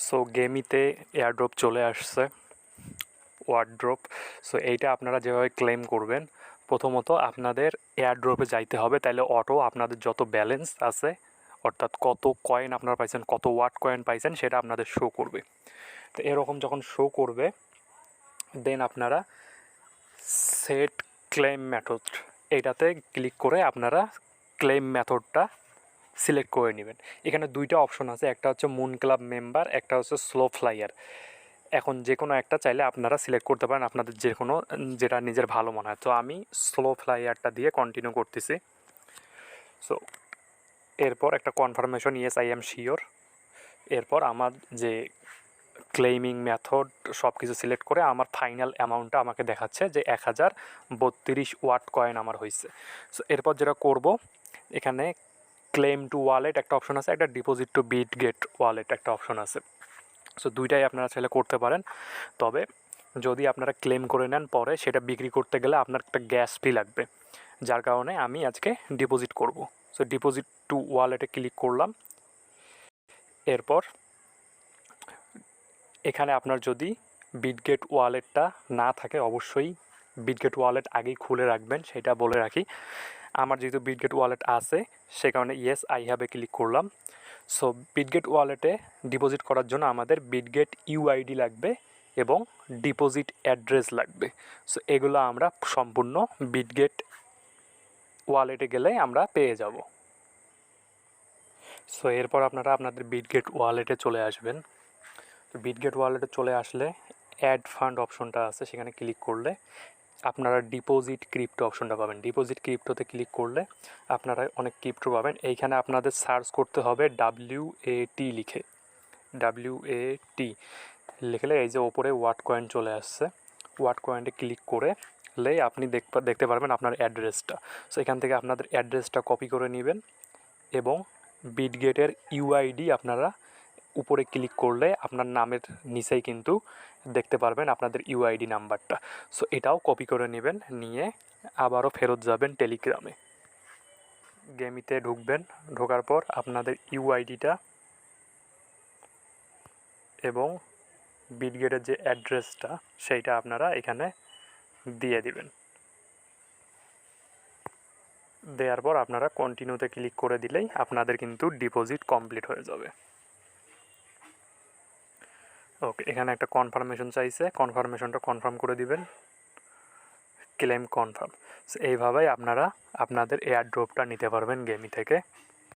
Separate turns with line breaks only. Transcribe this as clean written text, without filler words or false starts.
So গেমিতে airdrop চলে আসছে, wardrobe. So এইটা আপনারা যেভাবে ক্লেম করবেন, প্রথমত আপনাদের এয়ারড্রপে যাইতে হবে, তাহলে অটো আপনাদের যত ব্যালেন্স আছে, অর্থাৎ কত কয়েন আপনারা পাইছেন, কত ওয়াট কয়েন পাইছেন, সেটা আপনাদের শো করবে। তো এরকম যখন শো করবে, দেন আপনারা সেট ক্লেম মেথড এইটাতে ক্লিক করে আপনারা ক্লেম মেথডটা সিলেক্ট করে নেবেন। এখানে দুইটা অপশন আছে, একটা হচ্ছে মুন ক্লাব মেম্বার, একটা হচ্ছে স্লো ফ্লাইয়ার। এখন যে কোনো একটা চাইলে আপনারা সিলেক্ট করতে পারেন, আপনাদের যে কোনো যেটা নিজের ভালো মনে হয়। তো আমি স্লো ফ্লাইয়ারটা দিয়ে কন্টিনিউ করতেছি। সো এরপর একটা confirmation, yes I am sure. এরপর আমার যে ক্লেমিং মেথড সব কিছু সিলেক্ট করে আমার ফাইনাল অ্যামাউন্টটা আমাকে দেখাচ্ছে যে 1032 ওয়াট কয়েন আমার হয়েছে। সো এরপর যেটা করব, এখানে ক্লেম টু ওয়ালেট একটা অপশন আছে, একটা ডিপোজিট টু বিটগেট ওয়ালেট একটা অপশন আছে। সো দুইটাই আপনারা চাইলে করতে পারেন। তবে যদি আপনারা ক্লেম করে নেন, পরে সেটা বিক্রি করতে গেলে আপনার একটা গ্যাস ফি লাগবে, যার কারণে আমি আজকে ডিপোজিট করব। সো ডিপোজিট টু ওয়ালেটে ক্লিক করলাম। এরপর এখানে আপনার যদি বিটগেট ওয়ালেটটা না থাকে, অবশ্যই বিটগেট ওয়ালেট আগেই খুলে রাখবেন, সেটা বলে রাখি। আমার যেহেতু বিটগেট ওয়ালেট আছে, সে কারণে ইয়েস আই হ্যাভে ক্লিক করলাম। সো বিটগেট ওয়ালেটে ডিপোজিট করার জন্য আমাদের বিটগেট ইউআইডি লাগবে এবং ডিপোজিট অ্যাড্রেস লাগবে। সো এগুলো আমরা সম্পূর্ণ বিটগেট ওয়ালেটে গেলে আমরা পেয়ে যাব। সো এরপর আপনারা আপনাদের বিটগেট ওয়ালেটে চলে আসবেন। তো বিটগেট ওয়ালেটে চলে আসলে অ্যাড ফান্ড অপশনটা আছে, সেখানে ক্লিক করলে আপনারা ডিপোজিট ক্রিপ্টো অপশনটা পাবেন। ডিপোজিট ক্রিপ্টোতে ক্লিক করলে আপনারা অনেক ক্রিপ্টো পাবেন। এইখানে আপনাদের সার্চ করতে হবে WAT লিখে, WAT লিখলে এই যে ওপরে ওয়াট কয়েন চলে আসছে, ওয়াট কয়েনটে ক্লিক করলে আপনি দেখতে পারবেন আপনার অ্যাড্রেসটা। সো এখান থেকে আপনাদের অ্যাড্রেসটা কপি করে নেবেন এবং বিটগেটের ইউআইডি আপনারা উপরে ক্লিক করলে আপনার নামের নিচেই কিন্তু দেখতে পারবেন আপনাদের ইউআইডি নাম্বারটা। সো এটাও কপি করে নেবেন, নিয়ে আবারও ফেরত যাবেন টেলিগ্রামে। গেমিতে ঢুকবেন, ঢোকার পর আপনাদের ইউআইডিটা এবং বিটগেটের যে অ্যাড্রেসটা সেইটা আপনারা এখানে দিয়ে দিবেন। দেওয়ার পর আপনারা কন্টিনিউতে ক্লিক করে দিলেই আপনাদের কিন্তু ডিপোজিট কমপ্লিট হয়ে যাবে। ওকে, এখানে একটা কনফার্মেশন চাইছে, কনফার্মেশনটা কনফার্ম করে দিবেন, ক্লেম কনফার্ম। এইভাবেই আপনারা আপনাদের এয়ারড্রপটা নিতে পারবেন গেমি থেকে।